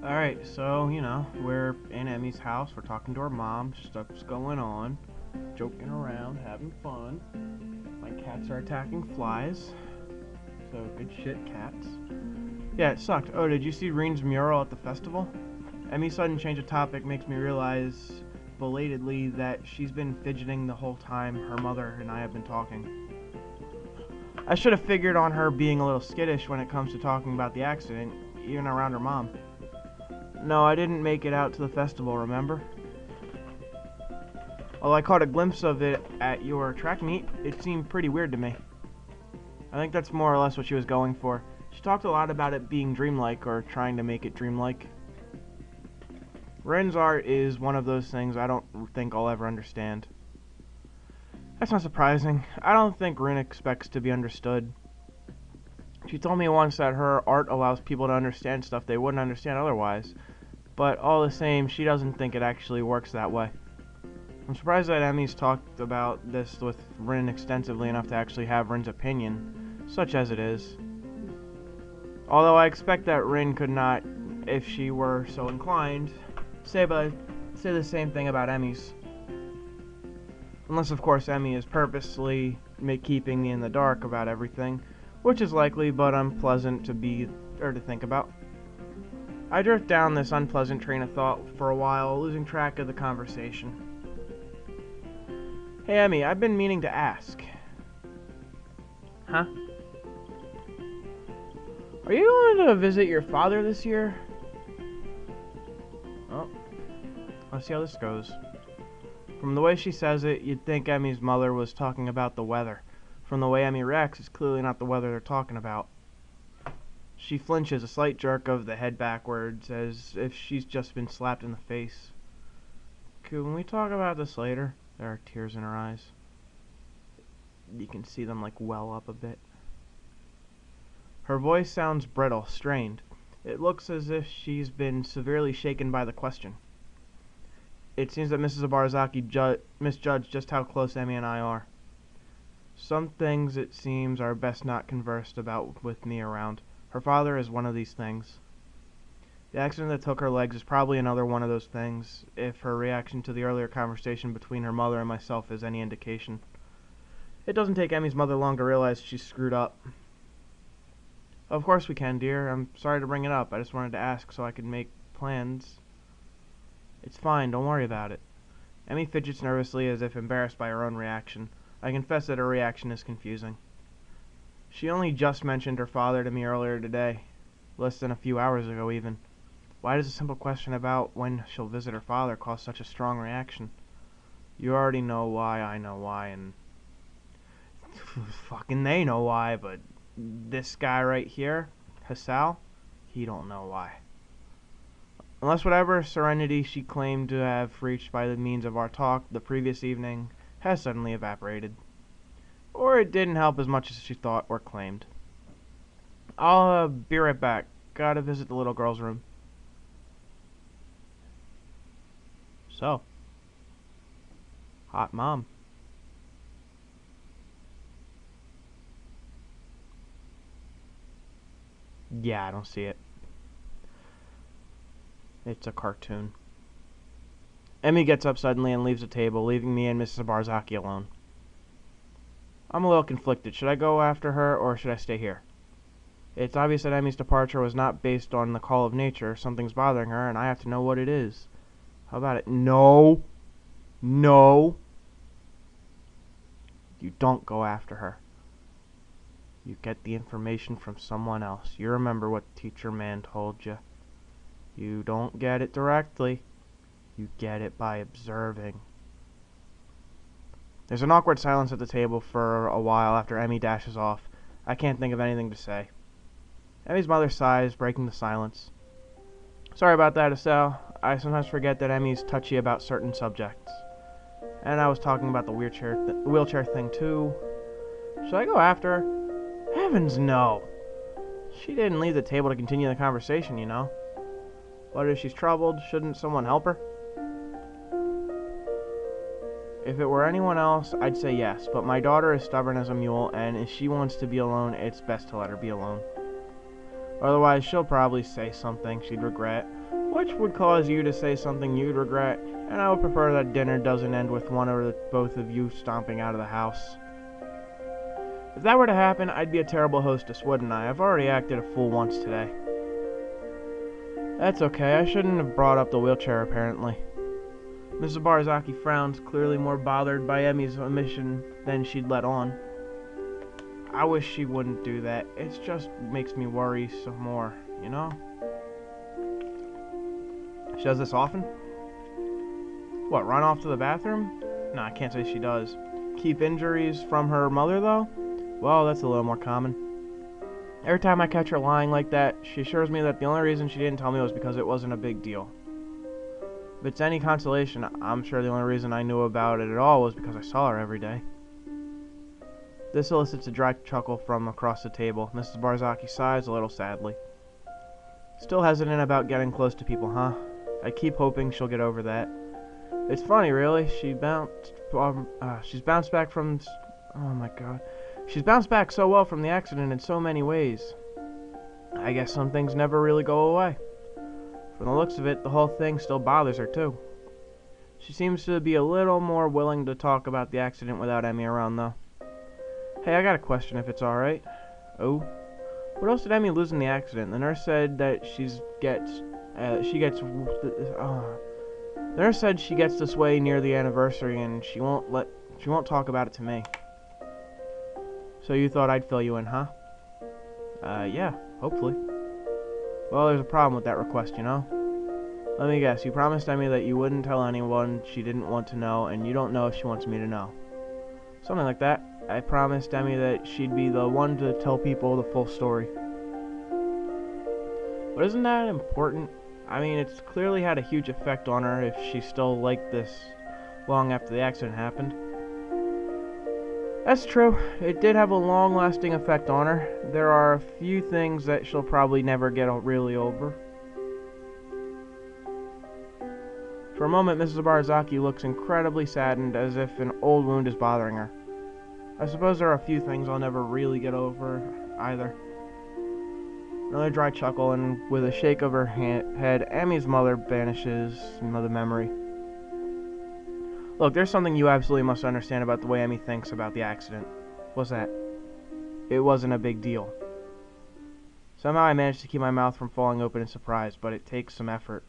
Alright, so, we're in Emmy's house. We're talking to her mom. Stuff's going on. Joking around, having fun. My cats are attacking flies. So, good shit, cats. Yeah, it sucked. Oh, did you see Reen's mural at the festival? Emmy's sudden change of topic makes me realize, belatedly, that she's been fidgeting the whole time her mother and I have been talking. I should have figured on her being a little skittish when it comes to talking about the accident, even around her mom. No, I didn't make it out to the festival, remember? Although I caught a glimpse of it at your track meet, it seemed pretty weird to me. I think that's more or less what she was going for. She talked a lot about it being dreamlike, or trying to make it dreamlike. Ren's art is one of those things I don't think I'll ever understand. That's not surprising. I don't think Ren expects to be understood. She told me once that her art allows people to understand stuff they wouldn't understand otherwise, but all the same, she doesn't think it actually works that way. I'm surprised that Emmy's talked about this with Rin extensively enough to actually have Rin's opinion, such as it is. Although I expect that Rin could not, if she were so inclined, say the same thing about Emmy's. Unless, of course, Emmy is purposely keeping me in the dark about everything, which is likely but unpleasant to think about. I drift down this unpleasant train of thought for a while, losing track of the conversation. Hey, Emmy, I've been meaning to ask. Huh? Are you going to visit your father this year? Oh, let's see how this goes. From the way she says it, you'd think Emmy's mother was talking about the weather. From the way Emmy reacts, it's clearly not the weather they're talking about. She flinches, a slight jerk of the head backwards, as if she's just been slapped in the face. Can we talk about this later? There are tears in her eyes. You can see them well up a bit. Her voice sounds brittle, strained. It looks as if she's been severely shaken by the question. It seems that Mrs. Abarazaki misjudged just how close Emmy and I are. Some things, it seems, are best not conversed about with me around. Her father is one of these things. The accident that took her legs is probably another one of those things, if her reaction to the earlier conversation between her mother and myself is any indication. It doesn't take Emmy's mother long to realize she's screwed up. Of course we can, dear. I'm sorry to bring it up. I just wanted to ask so I could make plans. It's fine, don't worry about it. Emmy fidgets nervously as if embarrassed by her own reaction. I confess that her reaction is confusing. She only just mentioned her father to me earlier today. Less than a few hours ago, even. Why does a simple question about when she'll visit her father cause such a strong reaction? You already know why, I know why, and fucking they know why, but this guy right here, Hassal, he don't know why. Unless whatever serenity she claimed to have reached by the means of our talk the previous evening has suddenly evaporated. Or it didn't help as much as she thought or claimed. I'll be right back. Gotta visit the little girl's room. So, hot mom. Yeah, I don't see it. It's a cartoon. Emmy gets up suddenly and leaves the table, leaving me and Mrs. Barzaki alone. I'm a little conflicted. Should I go after her, or should I stay here? It's obvious that Emmy's departure was not based on the call of nature. Something's bothering her, and I have to know what it is. How about it? No. No. You don't go after her. You get the information from someone else. You remember what Teacher Man told you. You don't get it directly. You get it by observing. There's an awkward silence at the table for a while after Emmy dashes off. I can't think of anything to say. Emmy's mother sighs, breaking the silence. Sorry about that, Estelle. I sometimes forget that Emmy's touchy about certain subjects. And I was talking about the wheelchair thing too. Should I go after her? Heavens no! She didn't leave the table to continue the conversation, you know. What if she's troubled? Shouldn't someone help her? If it were anyone else, I'd say yes, but my daughter is stubborn as a mule, and if she wants to be alone, it's best to let her be alone. Otherwise, she'll probably say something she'd regret, which would cause you to say something you'd regret, and I would prefer that dinner doesn't end with one or both of you stomping out of the house. If that were to happen, I'd be a terrible hostess, wouldn't I? I've already acted a fool once today. That's okay, I shouldn't have brought up the wheelchair, apparently. Mrs. Barzaki frowns, clearly more bothered by Emmy's omission than she'd let on. I wish she wouldn't do that. It just makes me worry some more, you know? She does this often? What, run off to the bathroom? No, I can't say she does. Keep injuries from her mother, though? Well, that's a little more common. Every time I catch her lying like that, she assures me that the only reason she didn't tell me was because it wasn't a big deal. If it's any consolation, I'm sure the only reason I knew about it at all was because I saw her every day. This elicits a dry chuckle from across the table. Mrs. Barzaki sighs a little sadly. Still hesitant about getting close to people, huh? I keep hoping she'll get over that. It's funny, really. She's bounced back from... Oh my god. She's bounced back so well from the accident in so many ways. I guess some things never really go away. From the looks of it, the whole thing still bothers her, too. She seems to be a little more willing to talk about the accident without Emmy around, though. Hey, I got a question, if it's alright. Oh? What else did Emmy lose in the accident? The nurse said that the nurse said she gets this way near the anniversary, and she won't talk about it to me. So you thought I'd fill you in, huh? Yeah, hopefully. Well, there's a problem with that request, you know? Let me guess, you promised Emmy that you wouldn't tell anyone she didn't want to know, and you don't know if she wants me to know. Something like that. I promised Emmy that she'd be the one to tell people the full story. But isn't that important? I mean, it's clearly had a huge effect on her if she's still like this long after the accident happened. That's true. It did have a long-lasting effect on her. There are a few things that she'll probably never get really over. For a moment, Mrs. Barzaki looks incredibly saddened, as if an old wound is bothering her. I suppose there are a few things I'll never really get over, either. Another dry chuckle, and with a shake of her head, Emmy's mother banishes the memory. Look, there's something you absolutely must understand about the way Emmy thinks about the accident. What's that? It wasn't a big deal. Somehow I managed to keep my mouth from falling open in surprise, but it takes some effort.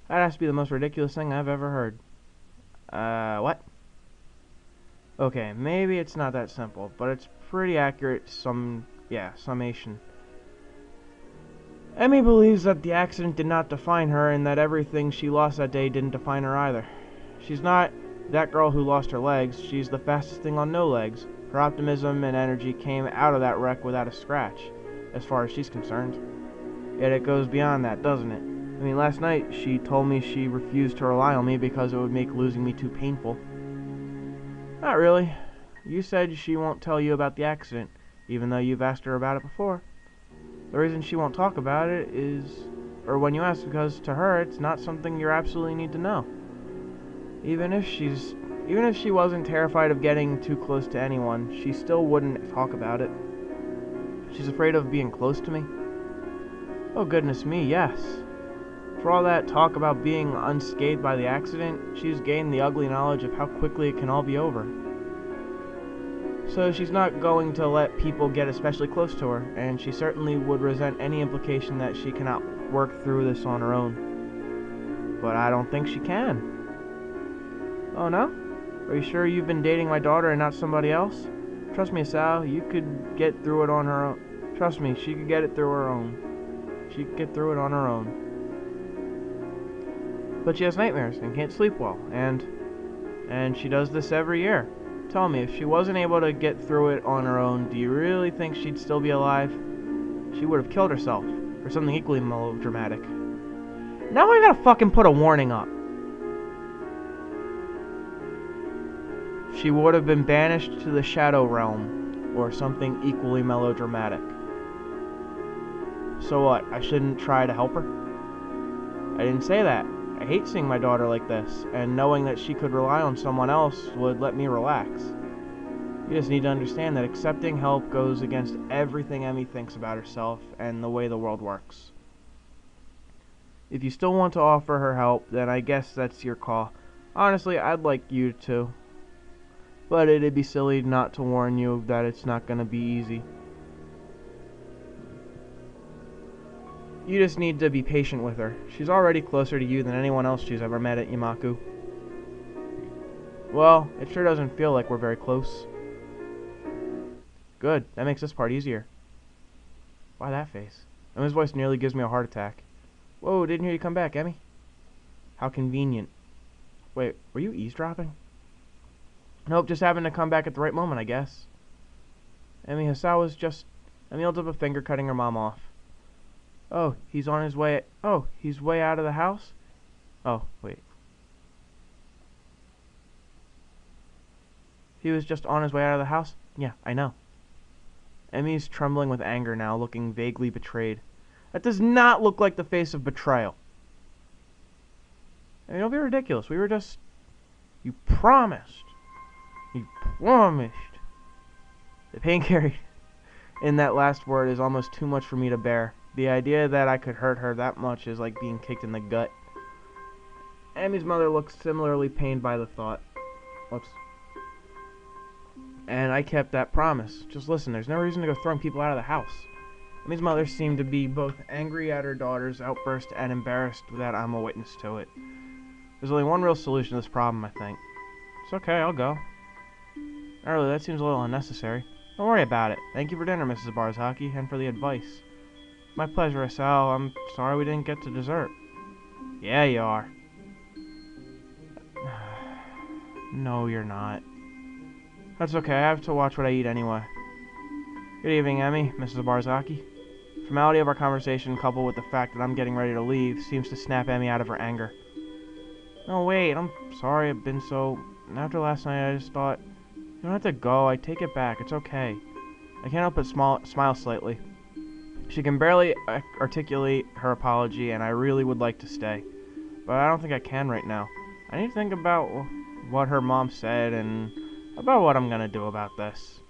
That has to be the most ridiculous thing I've ever heard. What? Okay, maybe it's not that simple, but it's pretty accurate summation. Emmy believes that the accident did not define her, and that everything she lost that day didn't define her either. She's not that girl who lost her legs, she's the fastest thing on no legs. Her optimism and energy came out of that wreck without a scratch, as far as she's concerned. Yet it goes beyond that, doesn't it? I mean, last night she told me she refused to rely on me because it would make losing me too painful. Not really. You said she won't tell you about the accident, even though you've asked her about it before. The reason she won't talk about it is, or when you ask, because to her it's not something you absolutely need to know. Even if she wasn't terrified of getting too close to anyone, she still wouldn't talk about it. She's afraid of being close to me? Oh goodness me, yes. For all that talk about being unscathed by the accident, she's gained the ugly knowledge of how quickly it can all be over. So she's not going to let people get especially close to her, and she certainly would resent any implication that she cannot work through this on her own. But I don't think she can. Oh no? Are you sure you've been dating my daughter and not somebody else? Trust me, Sal, you could get through it on her own. Trust me, she could get it through her own. She could get through it on her own. But she has nightmares and can't sleep well, and she does this every year. Tell me, if she wasn't able to get through it on her own, do you really think she'd still be alive? She would have killed herself, or something equally melodramatic. Now I gotta fucking put a warning up. She would have been banished to the Shadow Realm, or something equally melodramatic. So what, I shouldn't try to help her? I didn't say that. I hate seeing my daughter like this, and knowing that she could rely on someone else would let me relax. You just need to understand that accepting help goes against everything Emmy thinks about herself and the way the world works. If you still want to offer her help, then I guess that's your call. Honestly, I'd like you to. But it'd be silly not to warn you that it's not gonna be easy. You just need to be patient with her. She's already closer to you than anyone else she's ever met at Yamaku. Well, it sure doesn't feel like we're very close. Good, that makes this part easier. Why that face? Emmy's voice nearly gives me a heart attack. Whoa, didn't hear you come back, Emmy. How convenient. Wait, were you eavesdropping? Nope, just happened to come back at the right moment, I guess. Emmy Hasawa's just... Emmy holds up a finger, cutting her mom off. Oh, he's on his way... Oh, he's way out of the house? Oh, wait. He was just on his way out of the house? Yeah, I know. Emmy's trembling with anger now, looking vaguely betrayed. That does not look like the face of betrayal. I mean, don't be ridiculous. We were just... You promised. You promised. The pain carried in that last word is almost too much for me to bear. The idea that I could hurt her that much is like being kicked in the gut. Emmy's mother looks similarly pained by the thought. Whoops. And I kept that promise. Just listen, there's no reason to go throwing people out of the house. Emmy's mother seemed to be both angry at her daughter's outburst and embarrassed that I'm a witness to it. There's only one real solution to this problem, I think. It's okay, I'll go. Not really, that seems a little unnecessary. Don't worry about it. Thank you for dinner, Mrs. Barzaki, and for the advice. My pleasure, Asal. I'm sorry we didn't get to dessert. Yeah, you are. No, you're not. That's okay, I have to watch what I eat anyway. Good evening, Emmy, Mrs. Barzaki. The formality of our conversation, coupled with the fact that I'm getting ready to leave, seems to snap Emmy out of her anger. No, wait, I'm sorry I've been so... After last night, I just thought... You don't have to go, I take it back, it's okay. I can't help but smile slightly. She can barely articulate her apology, and I really would like to stay. But I don't think I can right now. I need to think about what her mom said, and about what I'm gonna do about this.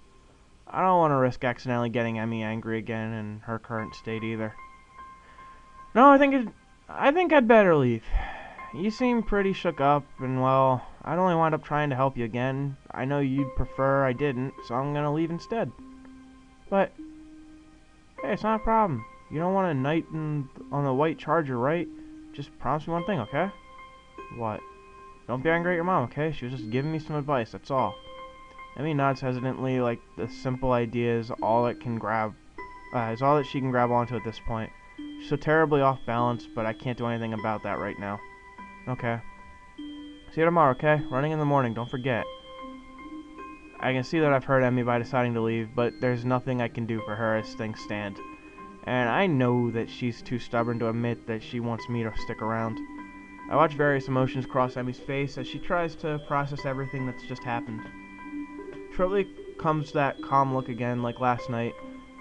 I don't want to risk accidentally getting Emmy angry again in her current state either. No, I think I'd better leave. You seem pretty shook up, and well, I'd only wind up trying to help you again. I know you'd prefer I didn't, so I'm gonna leave instead. But, hey, it's not a problem. You don't want a knight on the white charger, right? Just promise me one thing, okay? What? Don't be angry at your mom, okay? She was just giving me some advice, that's all. Emmy nods hesitantly, like the simple idea is all that she can grab onto at this point. She's so terribly off balance, but I can't do anything about that right now. Okay. See you tomorrow, okay? Running in the morning, don't forget. I can see that I've hurt Emmy by deciding to leave, but there's nothing I can do for her as things stand. And I know that she's too stubborn to admit that she wants me to stick around. I watch various emotions cross Emmy's face as she tries to process everything that's just happened. Shortly comes that calm look again, like last night,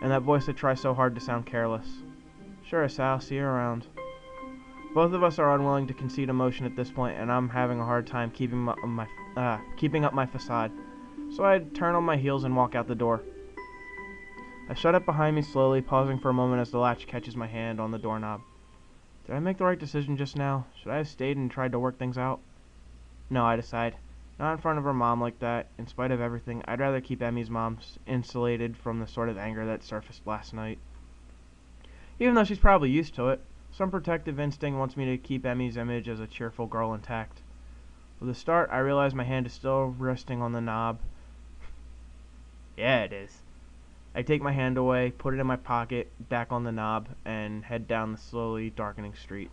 and that voice that tries so hard to sound careless. Sure, Sal, see you around. Both of us are unwilling to concede emotion at this point, and I'm having a hard time keeping up my facade. So I turn on my heels and walk out the door. I shut it behind me slowly, pausing for a moment as the latch catches my hand on the doorknob. Did I make the right decision just now? Should I have stayed and tried to work things out? No, I decide. Not in front of her mom like that. In spite of everything, I'd rather keep Emmy's mom insulated from the sort of anger that surfaced last night. Even though she's probably used to it, some protective instinct wants me to keep Emmy's image as a cheerful girl intact. With a start, I realize my hand is still resting on the knob. Yeah, it is. I take my hand away, put it in my pocket, back on the knob, and head down the slowly darkening street.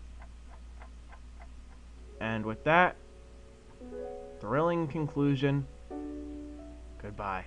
And with that thrilling conclusion, goodbye.